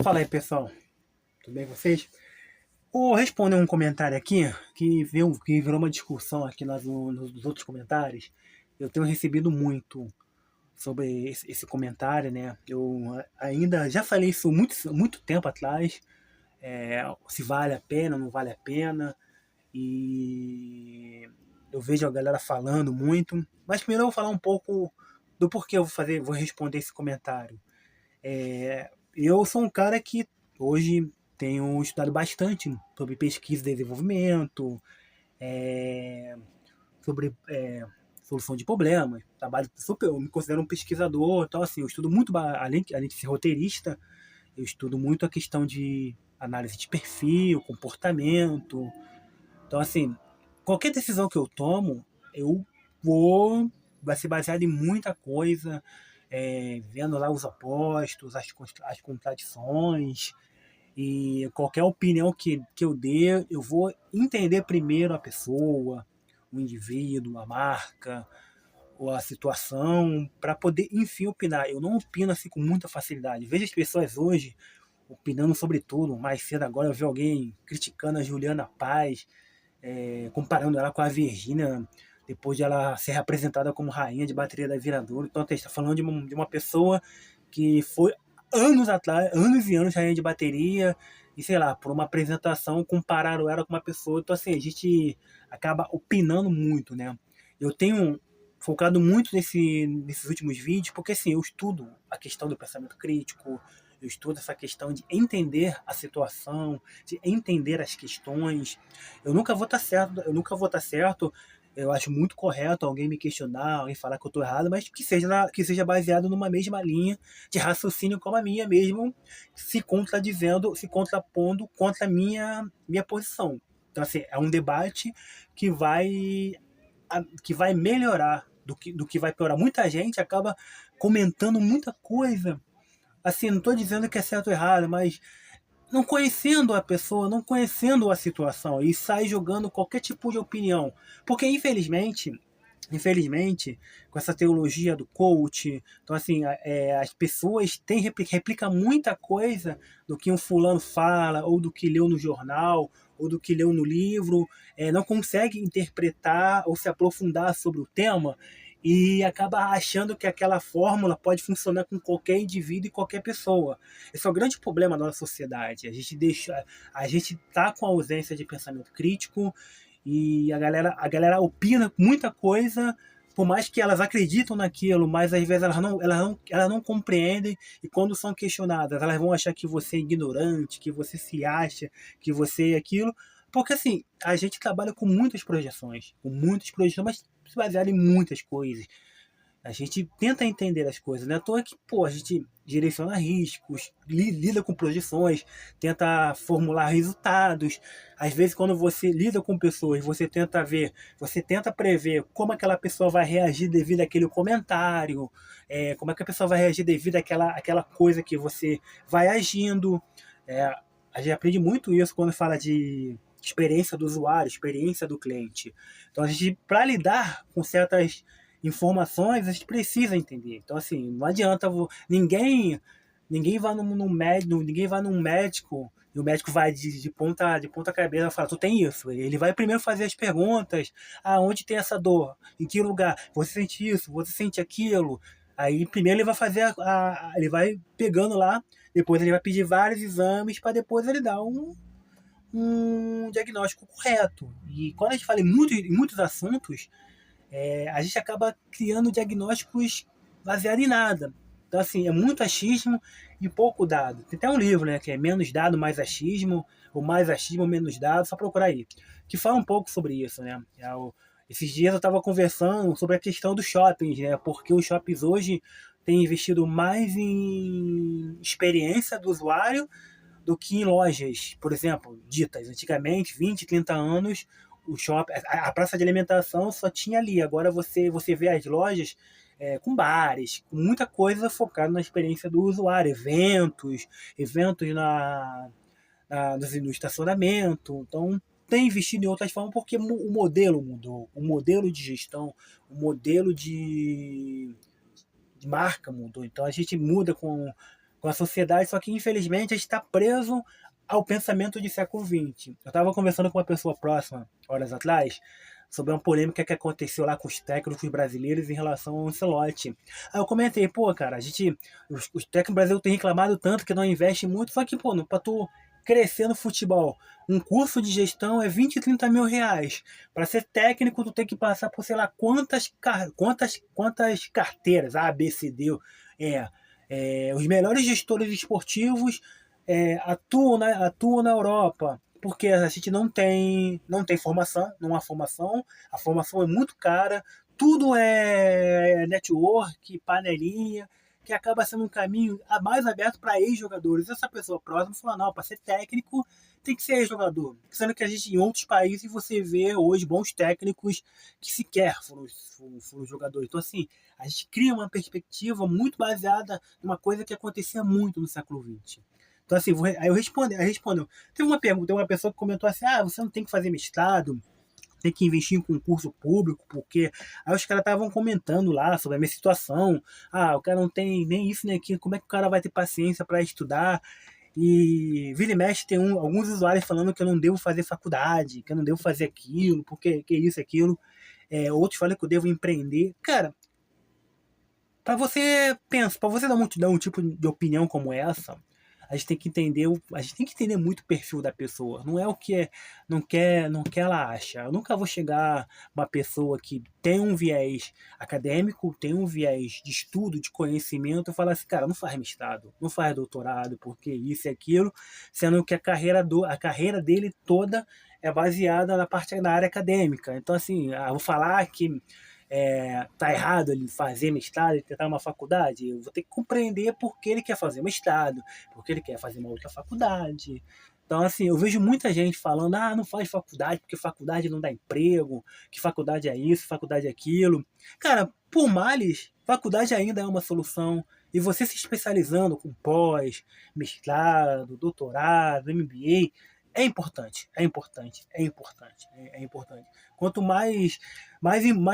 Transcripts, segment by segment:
Fala aí, pessoal. Tudo bem com vocês? Vou responder um comentário aqui que virou uma discussão aqui nos outros comentários. Eu tenho recebido muito sobre esse comentário, né? Eu ainda já falei isso muito tempo atrás, se vale a pena ou não vale a pena. E eu vejo a galera falando muito. Mas primeiro eu vou falar um pouco do porquê vou responder esse comentário. Eu sou um cara que hoje tenho estudado bastante sobre pesquisa e desenvolvimento, é, sobre solução de problemas. Trabalho super, eu me considero um pesquisador, então assim, eu estudo muito, além de ser roteirista, eu estudo muito a questão de análise de perfil, comportamento. Então assim, qualquer decisão que eu tomo, eu vai ser baseado em muita coisa, vendo lá os opostos, as contradições, e qualquer opinião que eu dê, eu vou entender primeiro a pessoa, o indivíduo, a marca, ou a situação, para poder, enfim, opinar. Eu não opino assim com muita facilidade. Vejo as pessoas hoje opinando sobre tudo. Mais cedo agora eu vi alguém criticando a Juliana Paz, comparando ela com a Virgínia, depois de ela ser representada como rainha de bateria da Viradouro. Então, a gente está falando de uma pessoa que foi anos atrás, anos e anos rainha de bateria, e sei lá, por uma apresentação compararam ela com uma pessoa. Então, assim, a gente acaba opinando muito, né? Eu tenho focado muito nesses últimos vídeos, porque assim, eu estudo a questão do pensamento crítico, eu estudo essa questão de entender a situação, de entender as questões. Eu nunca vou estar certo. Eu acho muito correto alguém me questionar, alguém falar que eu estou errado, mas que seja baseado numa mesma linha de raciocínio como a minha mesmo, se contradizendo, se contrapondo contra a minha posição. Então, assim, é um debate que vai melhorar do que vai piorar. Muita gente acaba comentando muita coisa. Assim, não estou dizendo que é certo ou errado, mas não conhecendo a pessoa, não conhecendo a situação, e sai jogando qualquer tipo de opinião. Porque, infelizmente, com essa teologia do coach, então assim, as pessoas replica muita coisa do que um fulano fala, ou do que leu no jornal, ou do que leu no livro, não consegue interpretar ou se aprofundar sobre o tema, e acaba achando que aquela fórmula pode funcionar com qualquer indivíduo e qualquer pessoa. Esse é o grande problema da nossa sociedade. A gente tá com a ausência de pensamento crítico, e a galera opina muita coisa, por mais que elas acreditam naquilo, mas às vezes elas não compreendem, e quando são questionadas, elas vão achar que você é ignorante, que você se acha, que você é aquilo. Porque assim, a gente trabalha com muitas projeções, mas baseado em muitas coisas. A gente tenta entender as coisas, né? À toa que, pô, a gente direciona riscos, lida com projeções, tenta formular resultados. Às vezes, quando você lida com pessoas, você tenta prever como aquela pessoa vai reagir devido àquele comentário, como é que a pessoa vai reagir devido àquela coisa que você vai agindo. A gente aprende muito isso quando fala de experiência do usuário, experiência do cliente. Então, a gente, para lidar com certas informações, a gente precisa entender. Então, assim, não adianta ninguém vai num médico e o médico vai de ponta cabeça e fala, tu tem isso. Ele vai primeiro fazer as perguntas, onde tem essa dor, em que lugar, você sente isso, você sente aquilo. Aí primeiro ele vai fazer ele vai pegando lá, depois ele vai pedir vários exames para depois ele dar um diagnóstico correto. E quando a gente fala em muitos assuntos, a gente acaba criando diagnósticos baseados em nada. Então, assim, é muito achismo e pouco dado. Tem até um livro, né, que é Menos Dado, Mais Achismo, ou Mais Achismo, Menos Dado, só procurar aí, que fala um pouco sobre isso, né. Esses dias eu estava conversando sobre a questão dos shoppings, né, porque os shoppings hoje têm investido mais em experiência do usuário do que em lojas, por exemplo, ditas. Antigamente, 20, 30 anos, o shopping, a praça de alimentação só tinha ali. Agora você vê as lojas com bares, com muita coisa focada na experiência do usuário, eventos no estacionamento. Então, tem investido em outras formas porque o modelo mudou, o modelo de gestão, o modelo de marca mudou. Então, a gente muda com a sociedade, só que infelizmente a gente está preso ao pensamento de século XX. Eu estava conversando com uma pessoa próxima, horas atrás, sobre uma polêmica que aconteceu lá com os técnicos brasileiros em relação ao Ancelotti. Aí eu comentei, pô, cara, os técnicos brasileiros têm reclamado tanto que não investem muito, só que, pô, pra tu crescer no futebol, um curso de gestão é 20, 30 mil reais. Para ser técnico, tu tem que passar por sei lá quantas carteiras, A, B, C, D, é, os melhores gestores esportivos atuam na Europa, porque a gente não tem formação, não há formação, a formação é muito cara, tudo é network, panelinha, que acaba sendo um caminho mais aberto para ex-jogadores. Essa pessoa próxima fala, não, para ser técnico tem que ser ex-jogador. Sendo que a gente, em outros países, você vê hoje bons técnicos que sequer foram jogadores. Então, assim, a gente cria uma perspectiva muito baseada numa coisa que acontecia muito no século XX. Então, assim, aí eu respondo. Teve uma pergunta, tem uma pessoa que comentou assim, você não tem que fazer mestrado, tem que investir em concurso público, porque aí os caras estavam comentando lá sobre a minha situação. O cara não tem nem isso nem aquilo, como é que o cara vai ter paciência para estudar? E vira e mexe tem alguns usuários falando que eu não devo fazer faculdade, que eu não devo fazer aquilo, porque que isso, aquilo. Outros falam que eu devo empreender. Cara, para você dar um tipo de opinião como essa, a gente tem que entender muito o perfil da pessoa. Não é o que não quer ela acha. Eu nunca vou chegar uma pessoa que tem um viés acadêmico, tem um viés de estudo, de conhecimento, e falar assim, cara, não faz mestrado, não faz doutorado, porque isso e aquilo, sendo que a carreira dele toda é baseada na área acadêmica. Então, assim, vou falar que tá errado ele fazer mestrado, ele tentar uma faculdade, eu vou ter que compreender por que ele quer fazer mestrado, porque ele quer fazer uma outra faculdade. Então, assim, eu vejo muita gente falando, não faz faculdade, porque faculdade não dá emprego, que faculdade é isso, faculdade é aquilo. Cara, por males, faculdade ainda é uma solução. E você se especializando com pós, mestrado, doutorado, MBA, é importante, é importante, é importante, é importante. Quanto mais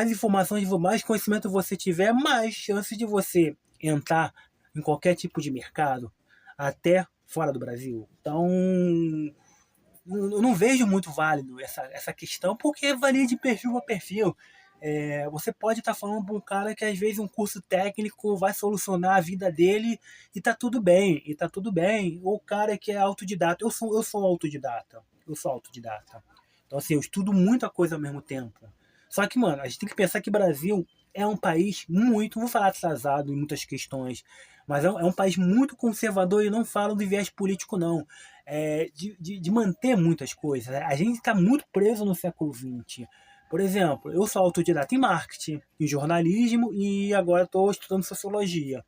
informações, mais conhecimento você tiver, mais chance de você entrar em qualquer tipo de mercado, até fora do Brasil. Então, eu não vejo muito válido essa questão, porque varia de perfil a perfil. Você pode estar falando para um cara que às vezes um curso técnico vai solucionar a vida dele e tá tudo bem, Ou o cara que é autodidata. Eu sou autodidata. Eu sou autodidata. Então, assim, eu estudo muita coisa ao mesmo tempo. Só que, mano, a gente tem que pensar que o Brasil é um país muito, vou falar atrasado em muitas questões, mas é um país muito conservador e não falo de viés político, não. De manter muitas coisas. A gente está muito preso no século XX. Por exemplo, eu sou autodidata em marketing, em jornalismo e agora estou estudando sociologia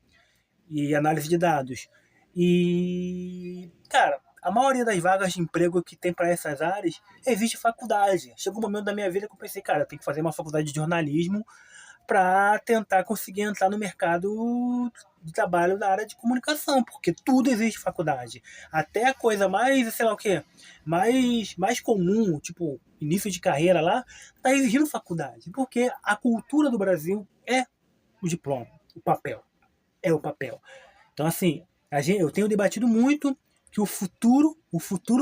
e análise de dados. E, cara, a maioria das vagas de emprego que tem para essas áreas existe faculdade. Chegou um momento da minha vida que eu pensei, cara, eu tenho que fazer uma faculdade de jornalismo para tentar conseguir entrar no mercado de trabalho da área de comunicação, porque tudo existe faculdade. Até a coisa mais, sei lá o quê, mais comum, tipo início de carreira lá, tá exigindo faculdade, porque a cultura do Brasil é o diploma, o papel. É o papel. Então, assim, eu tenho debatido muito que o futuro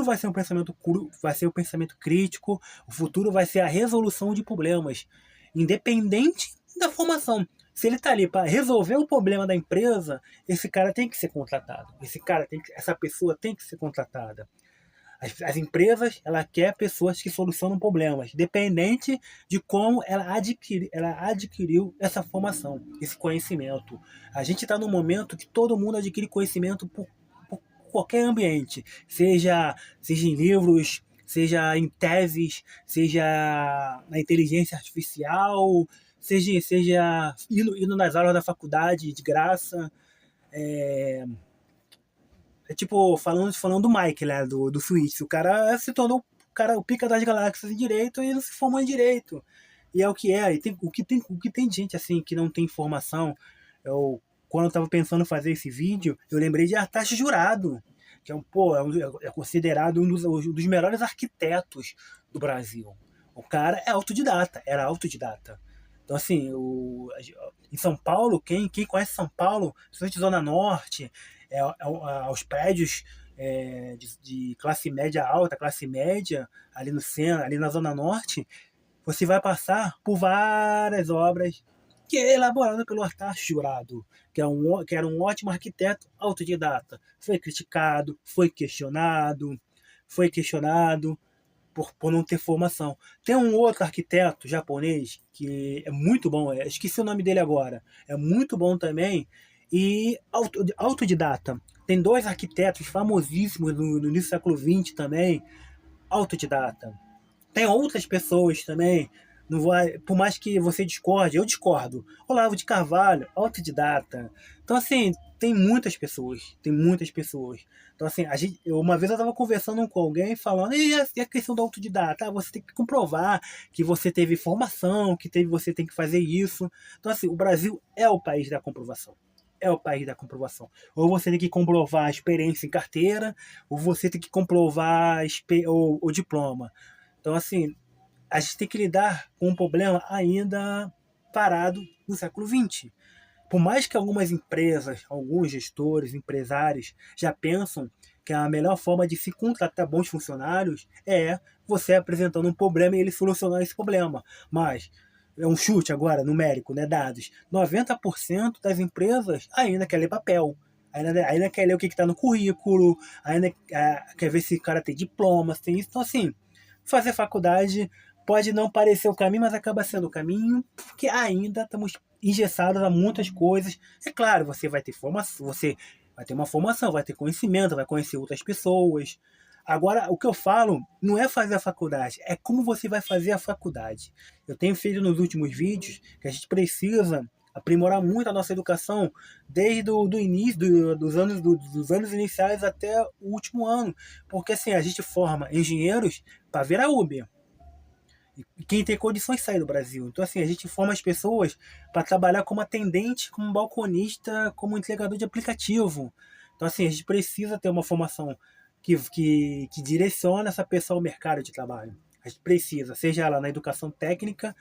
vai ser um pensamento crítico, o futuro vai ser a resolução de problemas, independente da formação. Se ele está ali para resolver o problema da empresa, esse cara tem que ser contratado. Essa pessoa tem que ser contratada. As empresas, ela quer pessoas que solucionam problemas, dependente de como ela adquiriu essa formação, esse conhecimento. A gente está num momento que todo mundo adquire conhecimento por qualquer ambiente, seja em livros, seja em teses, seja na inteligência artificial, seja indo nas aulas da faculdade de graça. É tipo, falando do Mike, né, do Switch. O cara se tornou o pica das galáxias em direito e não se formou em direito. E é o que é. E o que tem de gente assim que não tem formação. Quando eu tava pensando em fazer esse vídeo, eu lembrei de Artacho Jurado, que é considerado um dos melhores arquitetos do Brasil. O cara era autodidata. Então, assim, em São Paulo, quem conhece São Paulo, principalmente Zona Norte, aos prédios de classe média alta, classe média, ali no centro, ali na Zona Norte, você vai passar por várias obras que é elaborada pelo Artacho Jurado, que era um ótimo arquiteto autodidata. Foi questionado por não ter formação. Tem um outro arquiteto japonês que é muito bom, esqueci o nome dele agora, é muito bom também, e autodidata. Tem dois arquitetos famosíssimos no início do século XX também, autodidata. Tem outras pessoas também, não vai, por mais que você discorde, eu discordo. Olavo de Carvalho, autodidata. Então, assim, tem muitas pessoas. Então, assim, uma vez eu estava conversando com alguém falando, e a questão do autodidata? Ah, você tem que comprovar que você teve formação, você tem que fazer isso. Então, assim, o Brasil é o país da comprovação. É o país da comprovação. Ou você tem que comprovar a experiência em carteira, ou você tem que comprovar o diploma. Então, assim, a gente tem que lidar com um problema ainda parado no século XX. Por mais que algumas empresas, alguns gestores, empresários já pensam que a melhor forma de se contratar bons funcionários é você apresentando um problema e ele solucionar esse problema. Mas é um chute agora, numérico, né, dados. 90% das empresas ainda quer ler papel. Ainda quer ler o que está no currículo, ainda quer ver se o cara tem diploma, se tem isso. Então, assim, fazer faculdade pode não parecer o caminho, mas acaba sendo o caminho, porque ainda estamos engessados a muitas coisas. É claro, você vai ter formação, você vai ter uma formação, vai ter conhecimento, vai conhecer outras pessoas. Agora, o que eu falo não é fazer a faculdade, é como você vai fazer a faculdade. Eu tenho feito nos últimos vídeos que a gente precisa aprimorar muito a nossa educação desde o início dos anos iniciais até o último ano, porque assim a gente forma engenheiros para virar Uber. E quem tem condições sai do Brasil. Então, assim, a gente forma as pessoas para trabalhar como atendente, como balconista, como entregador de aplicativo. Então, assim, a gente precisa ter uma formação que direciona essa pessoa ao mercado de trabalho. A gente precisa, seja ela na educação técnica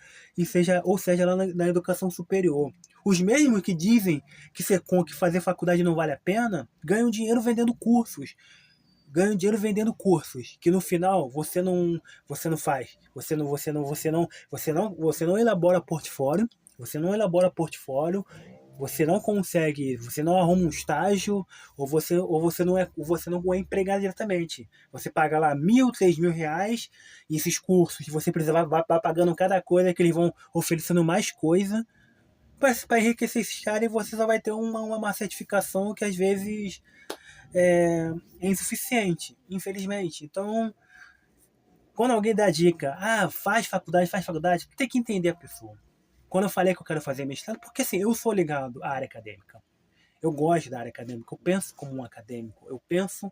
ou seja ela na educação superior. Os mesmos que dizem que fazer faculdade não vale a pena, ganham dinheiro vendendo cursos, que no final você não faz, você não elabora portfólio, você não consegue, você não arruma um estágio, ou você não é empregado diretamente. Você paga lá 1.000, 3.000 reais, e esses cursos você precisa vai pagando cada coisa, que eles vão oferecendo mais coisa para enriquecer esses caras, e você só vai ter uma certificação que às vezes é insuficiente, infelizmente. Então, quando alguém dá dica, faz faculdade, tem que entender a pessoa. Quando eu falei que eu quero fazer mestrado, porque assim, eu sou ligado à área acadêmica. Eu gosto da área acadêmica, eu penso como um acadêmico, eu penso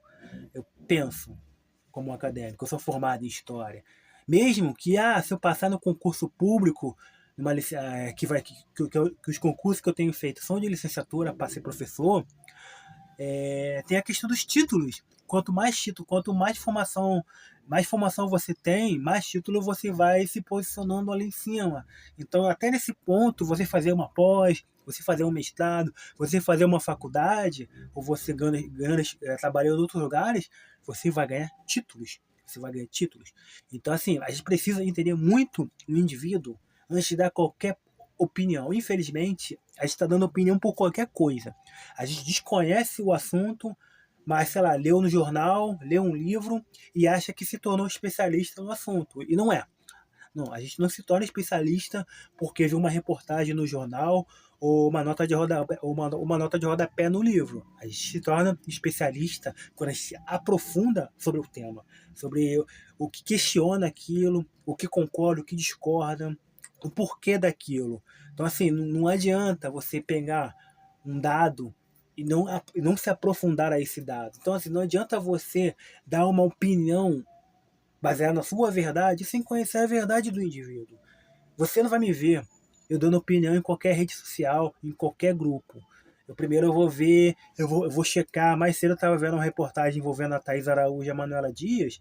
como um acadêmico, eu sou formado em história. Mesmo que, se eu passar no concurso público, que os concursos que eu tenho feito são de licenciatura para ser professor, tem a questão dos títulos. Quanto mais formação você tem, mais título você vai se posicionando ali em cima. Então, até nesse ponto, você fazer uma pós, você fazer um mestrado, você fazer uma faculdade, ou você trabalhando em outros lugares, você vai ganhar títulos. Você vai ganhar títulos. Então, assim, a gente precisa entender muito o indivíduo antes de dar qualquer opinião. Infelizmente, a gente está dando opinião por qualquer coisa. A gente desconhece o assunto, mas, sei lá, leu no jornal, leu um livro e acha que se tornou especialista no assunto. E não é. Não, a gente não se torna especialista porque viu uma reportagem no jornal ou uma nota de rodapé no livro. A gente se torna especialista quando a gente se aprofunda sobre o tema, sobre o que questiona aquilo, o que concorda, o que discorda, o porquê daquilo. Então, assim, não adianta você pegar um dado e não se aprofundar a esse dado. Então, assim, não adianta você dar uma opinião baseada na sua verdade sem conhecer a verdade do indivíduo. Você não vai me ver eu dando opinião em qualquer rede social, em qualquer grupo. Eu vou ver, eu vou checar. Mais cedo eu estava vendo uma reportagem envolvendo a Thaís Araújo e a Manuela Dias.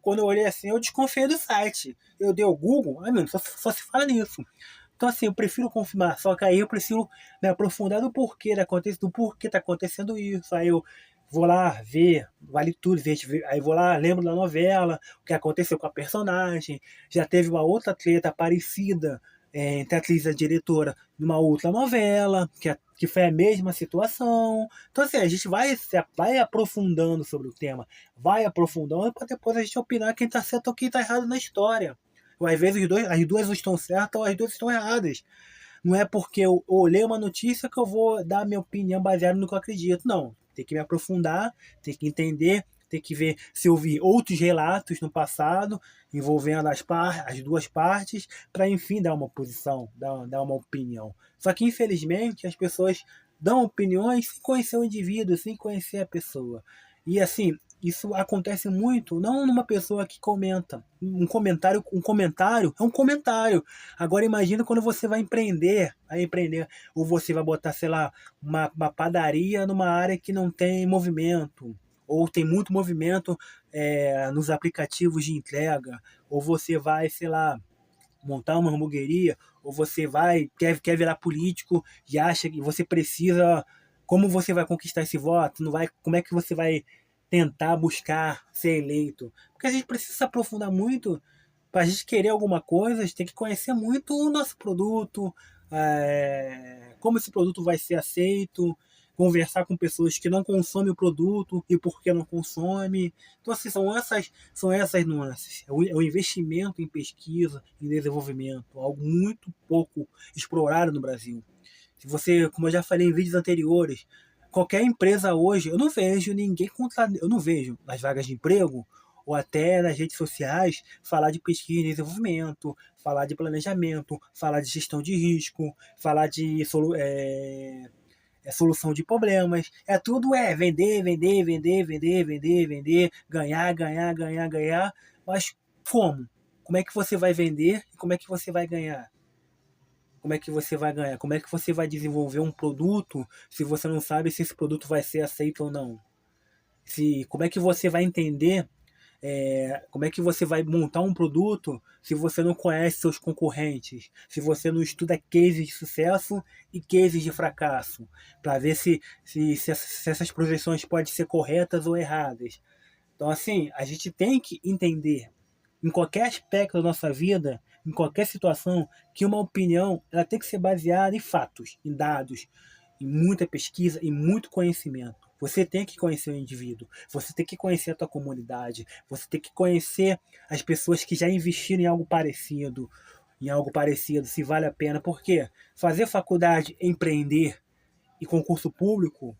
Quando eu olhei assim, eu desconfiei do site. Eu dei o Google, mano, só se fala nisso. Então, assim, eu prefiro confirmar, só que aí eu preciso me aprofundar do porquê do porquê tá acontecendo isso. Aí eu vou lá ver, vale tudo, aí vou lá, lembro da novela, o que aconteceu com a personagem, já teve uma outra treta parecida entre a atriz e a diretora numa outra novela, que foi a mesma situação. Então, assim, a gente vai aprofundando sobre o tema, vai aprofundando para depois a gente opinar quem está certo ou quem está errado na história. Ou às vezes as duas estão certas ou as duas estão erradas. Não é porque eu olhei uma notícia que eu vou dar minha opinião baseada no que eu acredito. Não. Tem que me aprofundar, tem que entender, tem que ver se eu vi outros relatos no passado envolvendo as duas partes para, enfim, dar uma posição, dar uma opinião. Só que, infelizmente, as pessoas dão opiniões sem conhecer o indivíduo, sem conhecer a pessoa. E, assim, isso acontece muito, não numa pessoa que comenta. Um comentário é um comentário. Agora imagina quando você vai empreender, ou você vai botar, sei lá, uma padaria numa área que não tem movimento, ou tem muito movimento nos aplicativos de entrega, ou você vai, sei lá, montar uma hamburgueria, ou você quer virar político e acha que você precisa. Como você vai conquistar esse voto? Não vai, como é que você vai tentar buscar ser eleito? Porque a gente precisa se aprofundar muito. Para a gente querer alguma coisa, a gente tem que conhecer muito o nosso produto, como esse produto vai ser aceito, conversar com pessoas que não consomem o produto e por que não consome. Então, assim, são essas nuances. É o investimento em pesquisa, em desenvolvimento, algo muito pouco explorado no Brasil. Se você, como eu já falei em vídeos anteriores, qualquer empresa hoje, eu não vejo nas vagas de emprego ou até nas redes sociais falar de pesquisa e desenvolvimento, falar de planejamento, falar de gestão de risco, falar de solução de problemas. É tudo vender, vender, vender, vender, vender, vender, ganhar, ganhar, ganhar, ganhar. Mas como? Como é que você vai vender e como é que você vai ganhar? Como é que você vai ganhar? Como é que você vai desenvolver um produto se você não sabe se esse produto vai ser aceito ou não? Como é que você vai entender, como é que você vai montar um produto se você não conhece seus concorrentes? Se você não estuda cases de sucesso e cases de fracasso? Para ver se essas projeções podem ser corretas ou erradas. Então, assim, a gente tem que entender em qualquer aspecto da nossa vida, em qualquer situação, que uma opinião ela tem que ser baseada em fatos, em dados, em muita pesquisa e muito conhecimento. Você tem que conhecer o indivíduo, você tem que conhecer a tua comunidade, você tem que conhecer as pessoas que já investiram em algo parecido, se vale a pena. Porque fazer faculdade, empreender e concurso público,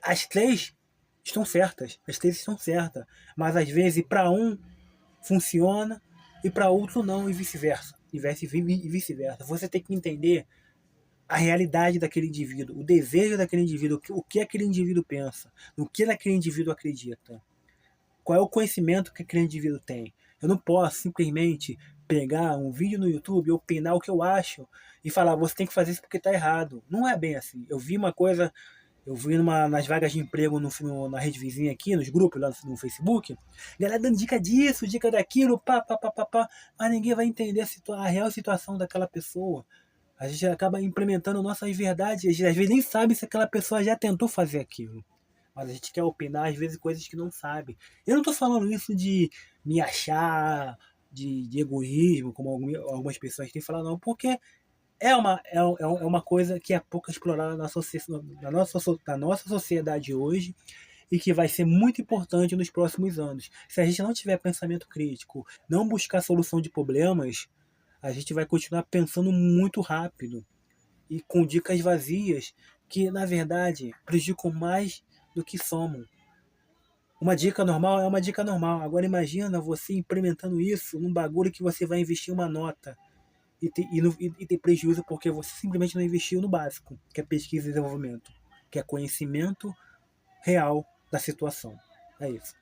as três estão certas, mas às vezes para um funciona e para outro não, e vice-versa. E vice-versa. Você tem que entender a realidade daquele indivíduo, o desejo daquele indivíduo, o que aquele indivíduo pensa, no que aquele indivíduo acredita, qual é o conhecimento que aquele indivíduo tem. Eu não posso simplesmente pegar um vídeo no YouTube, opinar o que eu acho e falar, você tem que fazer isso porque está errado. Não é bem assim. Eu vi nas vagas de emprego na rede vizinha aqui, nos grupos lá no Facebook, galera dando dica disso, dica daquilo, pá, mas ninguém vai entender a real situação daquela pessoa. A gente acaba implementando nossas verdades, às vezes nem sabe se aquela pessoa já tentou fazer aquilo. Mas a gente quer opinar, às vezes, coisas que não sabe. Eu não estou falando isso de me achar, de egoísmo, como algumas pessoas têm falado, não, porque é uma coisa que é pouco explorada na nossa sociedade hoje e que vai ser muito importante nos próximos anos. Se a gente não tiver pensamento crítico, não buscar solução de problemas, a gente vai continuar pensando muito rápido e com dicas vazias que, na verdade, prejudicam mais do que somam. Uma dica normal é uma dica normal. Agora imagina você implementando isso num bagulho que você vai investir uma nota e ter prejuízo porque você simplesmente não investiu no básico, que é pesquisa e desenvolvimento, que é conhecimento real da situação. É isso.